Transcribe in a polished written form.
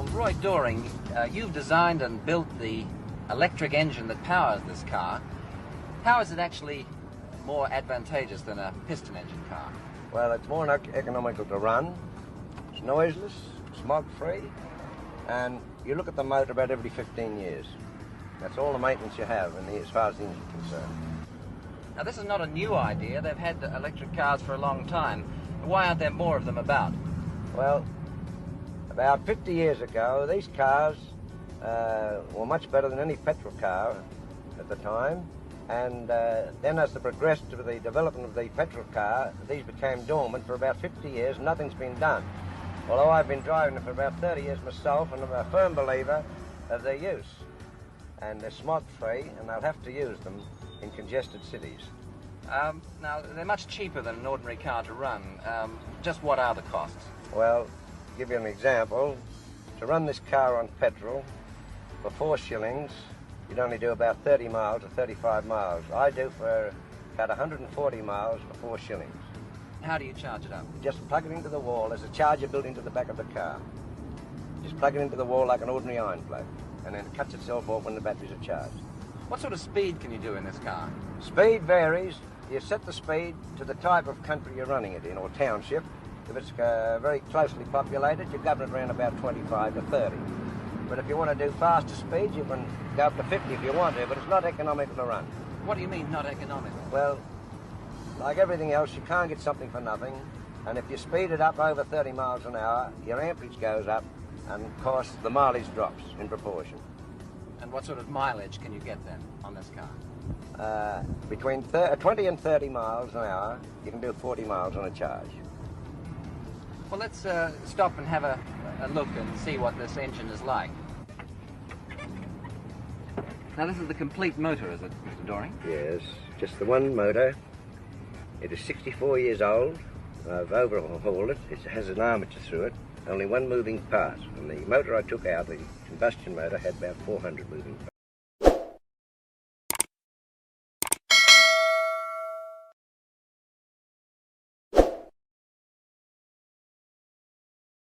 Well, Roy Doring, you've designed and built the electric engine that powers this car. How is it actually more advantageous than a piston engine car? Well, it's more economical to run. It's noiseless, smog-free, and you look at the motor about every 15 years. That's all the maintenance you have as far as the engine's concerned. Now, this is not a new idea. They've had electric cars for a long time. Why aren't there more of them about? Well, about 50 years ago, these cars were much better than any petrol car at the time. And then as they progressed to the development of the petrol car, these became dormant for about 50 years. Nothing's been done. Although I've been driving them for about 30 years myself, and I'm a firm believer of their use. And they're smog-free, and they'll have to use them in congested cities. Now, they're much cheaper than an ordinary car to run. Just what are the costs? Well, to give you an example, to run this car on petrol for 4 shillings, you'd only do about 30 miles or 35 miles. I do for about 140 miles for 4 shillings. How do you charge it up? Just plug it into the wall. There's a charger built into the back of the car. Just plug it into the wall like an ordinary iron plug, and then it cuts itself off when the batteries are charged. What sort of speed can you do in this car? Speed varies. You set the speed to the type of country you're running it in, or township. If it's very closely populated, you govern it around about 25 to 30. But if you want to do faster speeds, you can go up to 50 if you want to, but it's not economical to run. What do you mean, not economical? Well, like everything else, you can't get something for nothing. And if you speed it up over 30 miles an hour, your amperage goes up, and of course the mileage drops in proportion. And what sort of mileage can you get then on this car? Between 20 and 30 miles an hour, you can do 40 miles on a charge. Well, let's stop and have a look and see what this engine is like. Now, this is the complete motor, is it, Mr. Doring? Yes, just the one motor. It is 64 years old. I've overhauled it. It has an armature through it, only one moving part. And the motor I took out, the combustion motor, had about 400 moving parts.